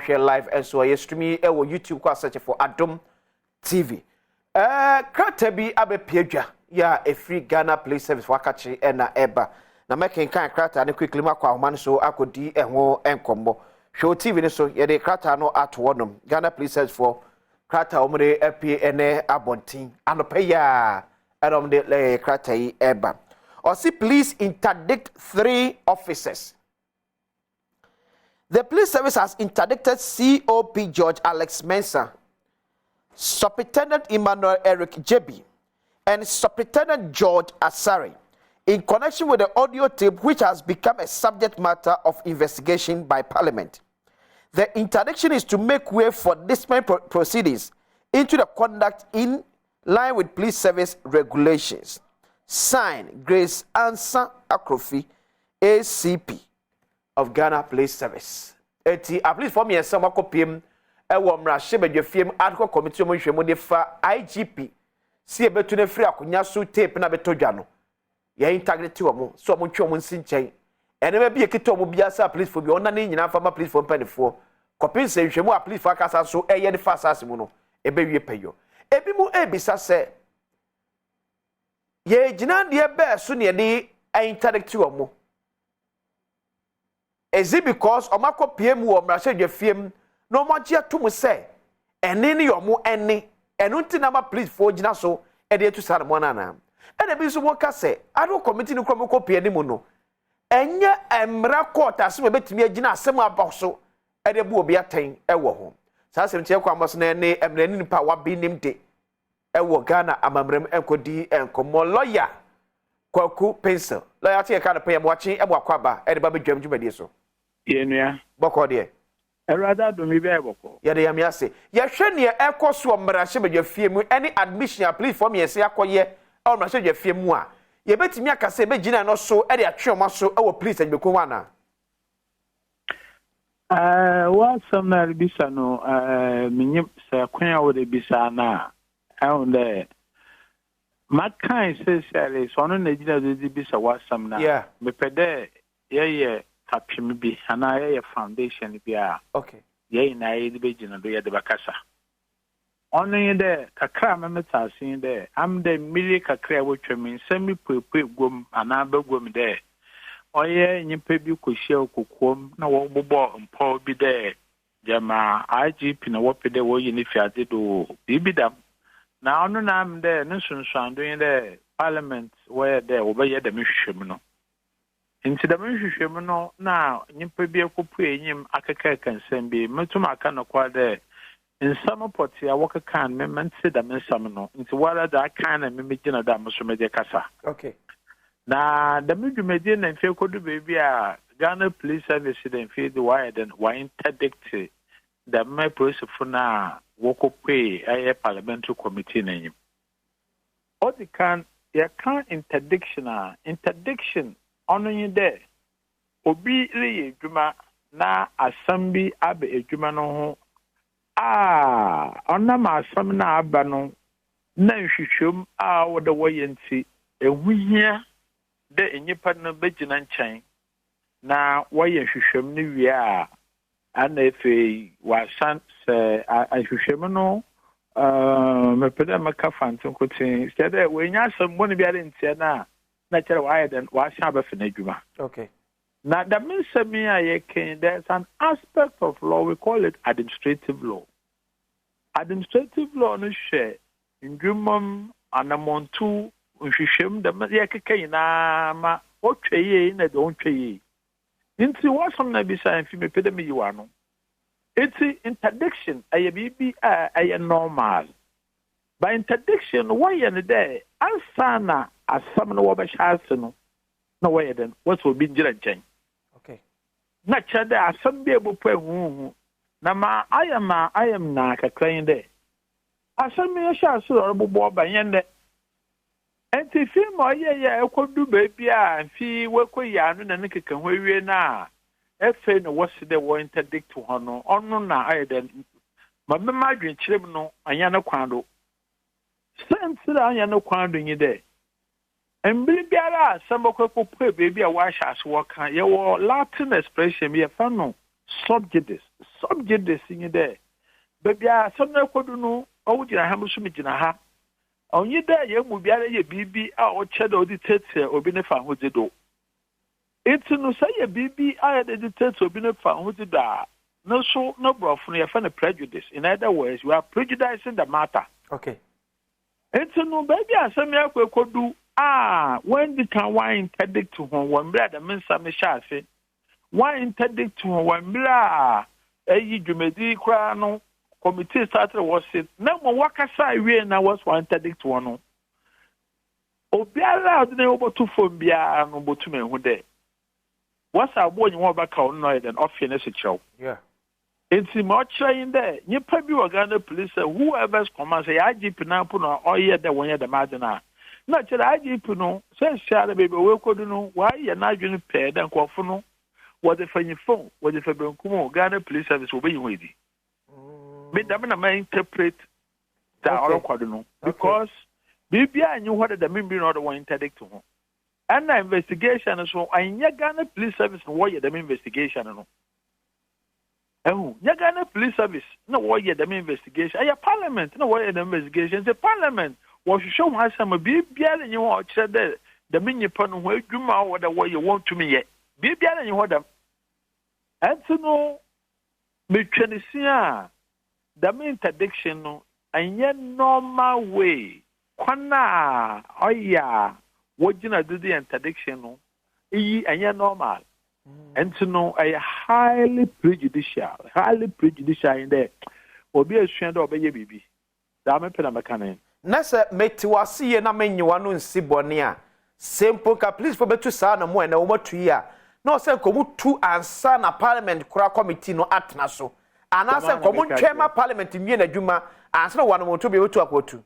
share live and so you stream e wo YouTube kwa search for Adom TV. Krata bi abepia ya a free Ghana Police Service wakachi na eba. Na making kan krata ne quickly makwa ahoma so akodi ehwo enkombo. Show TV ne so ye de krata no atwonom. Ghana Police Service for krata omre apie ene abontin. Anope ya Adom de le krata yi eba. Or see police interdict 3 officers. The police service has interdicted COP George Alex Mensah, Superintendent Emmanuel Eric Jebi, and Superintendent George Asari in connection with the audio tape which has become a subject matter of investigation by Parliament. The interdiction is to make way for disciplinary proceedings into the conduct in line with police service regulations. Signed, Grace Ansa Akrofi, ACP of Ghana Police Service. Eti a police for me and some akopiem e wo mra shebedwe fiem adko committee mo hwemo de fa IGP si e betu ne free akonya so tape na betodwa no ye integrity wo mo so mo ntwe mo nsinchen ene ba bi ekito mo bia sa police for bi ona ne nyina fa ma police for mpanifo kopin se hwemo a police for akasa so e ye de fa asase mu no e be wie peyo ebi mu ebisa se ye gina de be so ne de integrity wo mo. Is it because omako PM wo mrashe fiem no magia to mu say ene ne yomo ene enu nti na ma police for gina so e de tu sare mo na na e bi so mo ka say ado committee ni kromo ko PM ni mu no enye emra court asem betimi agina asem abaso e de bu obi aten e wo ho sa asem tie kwa amaso na ene emra ni nipa wa bi nim de e wo Ghana amamrem enkodi enkomo lawyer Kwaku pencil lawyer tie ka na pay mo achi e bo akwaba e de ba bedwam djumadi so Yenua. Boko de. Erada do mi be boko. Ye de yam yase. Ye hwe ne ekoso mrahye bedwa fie mu any admission a please for me yese akoye e mrahye bedwa fie mu a ye betimi akase be gina no so e de atweoma so e wo please adbeku wana. Wa samna bisa no minyim sa kwan a wo de bisa na ahunde makai sesale so no na gina de bisa wa samna. Yeah. Me pede ye tapim bi ana ye foundation bi a okay ye na ye de begina do ye de bakasa ono ye de kakra memeta sin de am de mili kakra wo twemi semi pepe gom ana bagom de oye nyipa bi kohia kokom na wo bobo mpo bi de jama IGP na wo pede wo ye ni fiade do bibidam na ono na am de ne sunsuando ye de parliament where de wo be ye de mehwehwem no Inti da menhwehwem no na nyimpa bi ekopu enyim akeka kansam bi metum aka no kwa de nsam poti a wokekan memmente da mensam no nti wala da kan na memegina da mosomede kasa okay na da medwumede na mfe kodu bebi a Ghana Police Service den fe de why den why interdict da my police for na wokopu aye parliamentary committee na nyim odikan ya kan interdiction ono yin de obi reye dwuma na asam bi aba edwuma no ho ona ma asam na aba no na nhwehwem a wo de wo yenti ehuhia de enyipa no begina nkyɛn na wo ye hwehwem no wie a ana efe wa san se ahwehwem no me pede maka fantin kotin sede we nya asam bo ne bi ale ntia na chere wa den wa sha ba fina djuma okay na that means me there's an aspect of law we call it administrative law no share ndwumam anamontu nhwehwem da ye keke na ma otweye na de ontweye nti wasom na bi sa mfi me pede me yiwa no eti interdiction aye bibi aye normal by interdiction why ne there ansana asam no wobɛhyase no na wɔyɛ den what will be ngira nkyɛn okay na kyerɛ dɛ asam bi ebupu ehuhu na ma ayam na kakran dɛ asam yɛ hyase ɔrebobɔ ɔbɛnyɛ dɛ enti film ɔyɛ ɛkɔdu baabi a mfi wɔkɔyi ano na ne keka ho awie na efe no wɔsi dɛ wɔ interdict hɔ no ɔno na ayɛ dɛ ma bɛma adwenkyerɛm no anya ne kwan do sɛntira anya ne kwan do nyi dɛ Mbili biara samboko popo baby a wash as work ye wo Latin expression ye fa no subjudice subject this thing there. Baby, some no could know, oh, you have to meet in a ha. Only there, you will be a BB out shadow dictator or benefa with the door. It's no say a BB, I had a dictator or benefa with the door. No, so no, bro, from your friend prejudice. In other words, you are prejudicing the matter. Okay. It's no baby, as some could do. When the can why interdict to one brother, means some shafi. Why interdict to one blah? You may decry committee started was it. No more work aside, we and I was one interdict to one. Obiara didn't able to phone Bia and Obotume who day. What's our boy you want back on noise and off your necessary show? Yeah. It's much in there. You probably were Ghana police, whoever's command say, IGP now put on all year the 1 year the margin. Not just IGP no, says Shada baby, we could know why you're not doing paid and quaffano. What if your phone, what if a Benkumo, Ghana police service will be with you? But I'm going to interpret that all quadrino because BBI knew what the member not the one interdict to him. And the investigation is so, and your Ghana police service, what you're the investigation. Oh, your Ghana police service, no, what you're the investigation. Your parliament, no, what you're the investigation. The parliament. Was you show my son a BBL and you watch that the minion pun where you know the way you want to me yet. BBL and you want them. And to know, between the main interdiction and yet normal way. Quana, oh yeah, what you know, do the interdiction, and yet normal. And to know a highly prejudicial in there. Or be a strand of a baby. Damn it, Penamacanin. Nasa metiwasi na menyiwa no nsibone a simple ka please for betu saa na mo na wo matu ya na o se komu tu ansa na parliament kura committee no atna so ana se komu twema parliament mie na dwuma ansa na wano mo to be wetu akotu.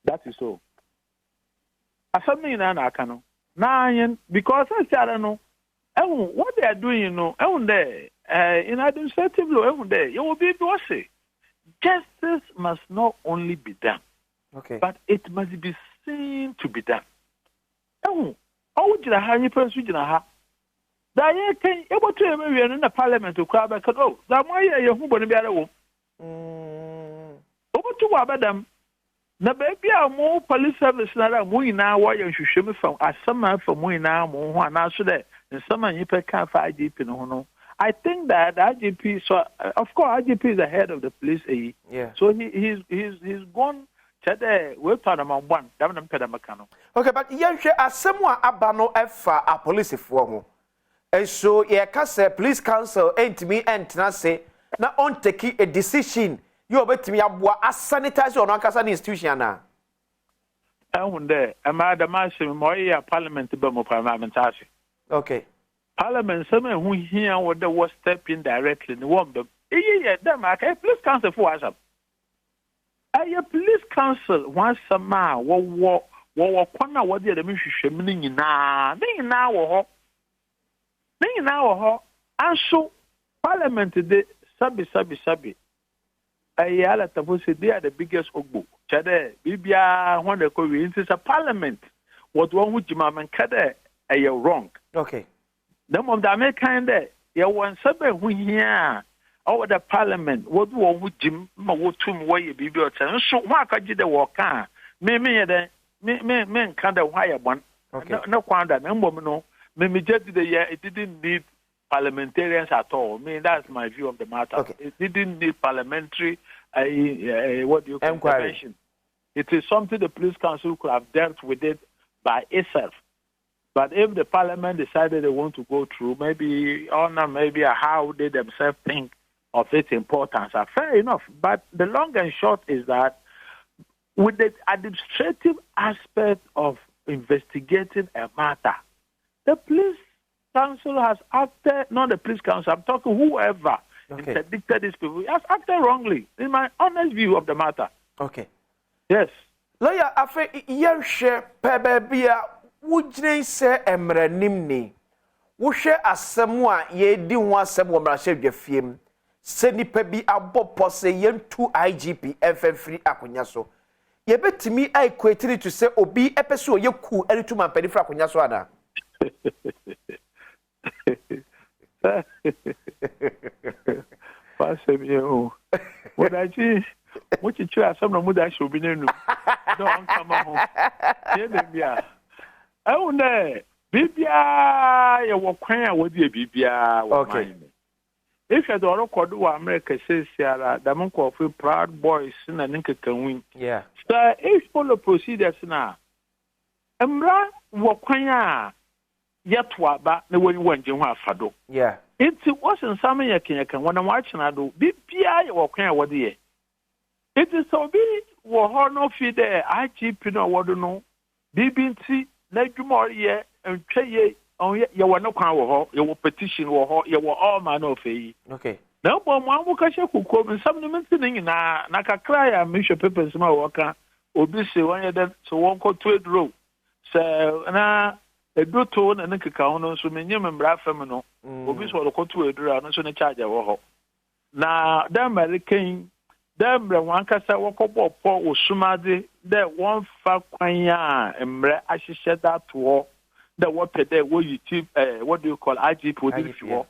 That is so. Asami na aka no na yen because I said no what they are doing there in administrative law there you will be to say justice must not only be done. Okay. But it must be seen to be done. Oh, did I have any person? That you can able to enter in the parliament to crowd back. Oh, that my year who will be at home. Over to Wabadam. The baby are more police service than we now. Why you should show me from as some man from we now, more and answer that. And some man you can't find IGP no. I think that IGP, so of course, IGP is the head of the police. Yeah. So he's gone. We thought about one. Okay, but yenhwe asemwa abano efa a police for ho. And so ye ka say police council entimi entna say na on take a decision you obetimi aboa sanitize on akasa institution na. Ehunde e ma da ma se mo ye parliament be mo parliament ase. Okay. Parliament some who here what the was step in directly in one be. Dem aka police council for us. A police council once a man, what corner what the mission meaning now, and so parliament today, sabi. A yala tabusi, they are the biggest ogbo. Chade, Bibia, when they call it is a parliament. What one with Jimaman Kade, a you wrong. Okay. The mom that make kind there, you want something we here. Over the parliament, what would Jim Mawotum way be built? And so, why could you the walk? Me, kind of wire one. No, quanda, no woman, no. Me, just the year, it didn't need parliamentarians at all. That's my view of the matter. Okay. It didn't need parliamentary, what do you call intervention. It is something the police council could have dealt with it by itself. But if the parliament decided they want to go through, maybe how they themselves think of its importance, are fair enough. But the long and short is that with the administrative aspect of investigating a matter, the police council has acted, not the police council, I'm talking whoever interdicted these people, has acted wrongly, in my honest view of the matter. Okay. Yes. Lawyer, after yershe pebebia, wujne se emrenimni. Wushe asemwa ye di ho asem wo mrahye dwafiem. Se nipa bi abopɔ se yentu IGP free akonya so. Ye betimi ai kwetiri to say obi epese o yeku eritu mampani fra akonya so ada. Pastor, you. What I see, what you try, some of them that should be new. Don't come home. Yeah, oh, no. Bibia, you walk when with your Bibia. Okay. If you don't record what America says, the Monko of Proud Boys and a Ninka can win. Yeah. So if follow procedures now, Emra Wakwanya Yatwaba, the way you went in Fado. Yeah. It wasn't something you can when I'm watching. I do Bibia, you walk what the it is so big, war no feed there. IGP no what do know. BBC, let you more ye and say oh, you were no crown, you were petition or you were all man of a. Okay. No, but one will catch who come and some mentioning na cry and Mr. Pepensemu worker, obviously one of them, so one called to a draw. So, na a good tone and a cacao, so many members feminine, obviously, what called to a draw, no sooner charge a war. Now, the American, them one cassa walk up or Sumadi, that one fat quanya and I should set that to war. The what there what you keep what do you call IGP for this war?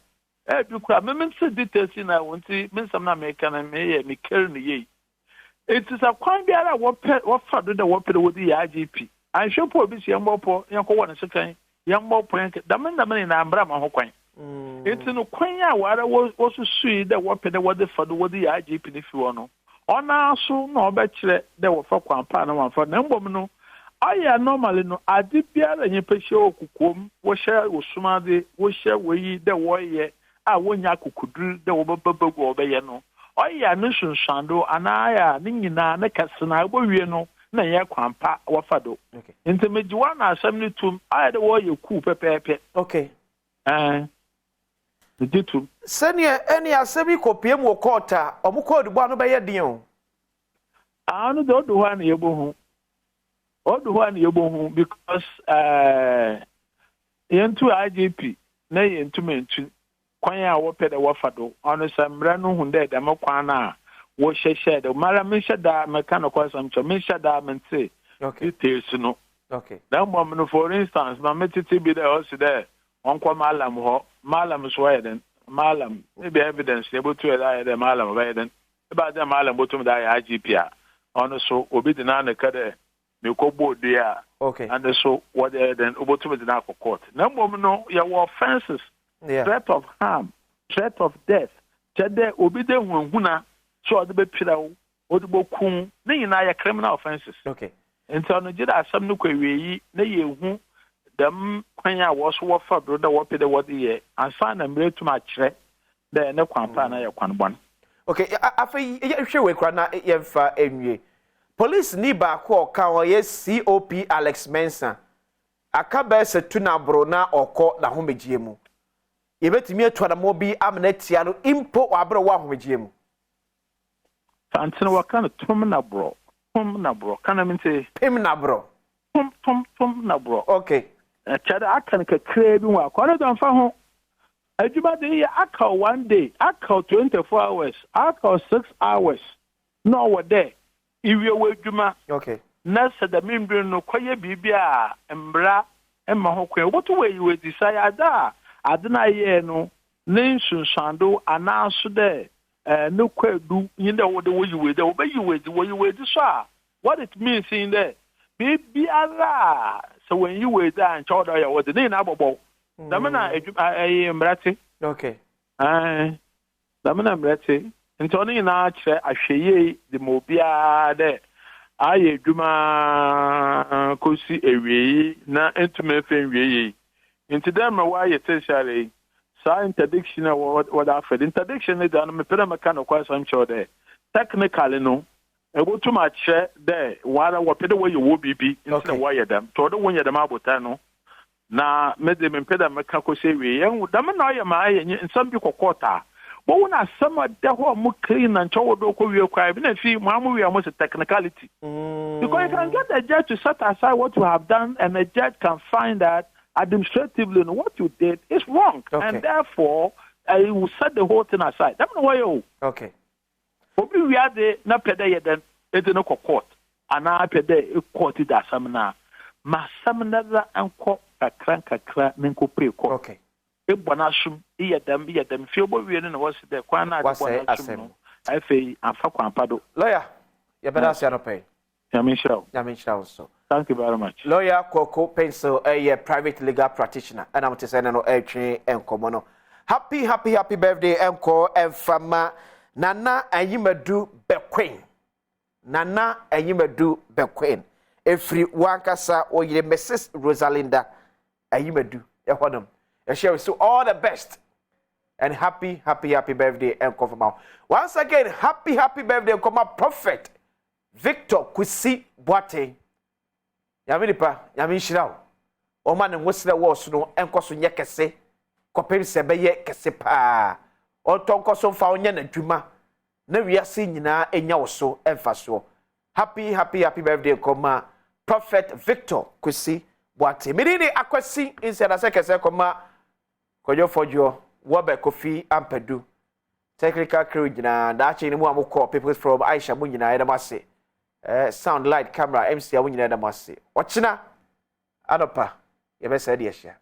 You could remember details in I want to mean some American and me carrying ye. It is a quite be what father the what with the IGP. I should probably see young boy, young one second, young boy, the man in Ambrama Hoquine. It's in a quanya where I was also see the what the father with the IGP if you want. On our soon, no bachelor, there were for one partner for no. I normally no adibia and you pay show kukum, what share was sumade, what share we the warrior, I won yakukudru, the Obabu Bayano. Oh, yeah, Nation Shando, and I, Nina, Necasana, Boyano, Naya Quampa, Wafado. Okay. Intermediate one are 72, I the warrior coup, pepe. Okay. The ditu. Senior, any assembly copium or quarter, or Muko, one by a deal. I don't do one able. All the one you go because into IGP, nay into me to Quanya Waped a Wafado, on some brand who dead, a Mokwana, what she said, the Maramisha da mechanical some Chamisha da and say, okay, it is no. Okay. That woman, for instance, my metity be there also there, Uncle Malam Sweden, Malam, maybe evidence able to allow the Malam Sweden, about the Malam bottom the IGP. Also, Obi the Nana Kade. There, okay, and so what then over to the court. No woman, no, your offenses, threat of harm, threat of death, Chede obedient when so the Bepida or the Bokum, nay, criminal offenses. Okay, and so no did some new query, nay, who them when I was what for brother what the what the year, and sign and break to my threat, there no campaign, I can one. Okay, I feel you sure we can Police ni ba ko ka ye COP Alex Mensah akaba se tuna bro na okọ na homegye mu ye betimi atwa na mo bi amnetia no impo wabro wa homegye mu fantina wakana tum na bro kana minte pim na bro na bro okay chada akan ka kre bi wa ko na don fa ho adwuma de ya aka 1 day aka 24 hours aka 6 hours no were there iwe wedwuma okay na sada membre no koye bibia embra emma ho kwen what way we decide adna ye no nensunsuando anaso de no kwadu yinde wo de wo yiwe de wo be yiwe de so a what it means in there bibia so when you were there and chodo ya wo de na abobo damana embrate okay damana embrate nti oni na kire ahweye de mobia de aye dwuma kosi ewie na entume fenwie nti dem wa ye tesiare sa interdiction what after interdiction is an mepere mechanical question chode technically no ebotu ma kire de wara wopede wo ye wo bibi nti na wa ye dem to do wonye dem abota no na mede mepede meka kosi ewie yen dam na ye ma aye nsam bi kokota but when I summer the whole clean and chow do we cry, even if we are most technicality. Because you can get a judge to set aside what you have done, and a judge can find that administratively what you did is wrong. Okay. And therefore, I will set the whole thing aside. That's why you. Okay. But we are the na pede then it's no court. And I pede court it as samna. Ma samna and court a crank a crank ninko pre court. Okay. ebonashum iyedam fi obowie no was there kwan na ebonashum no afei afa kwampa lawyer you better say no pay Yamisha so thank you very much lawyer Koko Pencil a private legal practitioner and I'm to say no etwe enkomo no happy birthday enko enfama nana ayimadu bequeen nana ayimadu bequeen efri wankasa oyire Mrs Rosalinda ayimadu ehonum share so all the best and happy birthday enko for once again happy birthday enko my prophet Victor Kwesi Boate Yaminipa Yaminshiraw o man nwosira wo so no enko so nye kese kopem se beye kese pa o tonko so fa onye na dwuma na wiase nyina enya wo so emfa so happy birthday koma prophet Victor Kwesi Boate mirini akwasi insida se kese koma kojo fojo wo be kofi ampedu technical crew nyina da chi ni mu amukọ people from Aisha mu nyina edamase sound light camera MC awunyina edamase ochina anopa yebese de ehia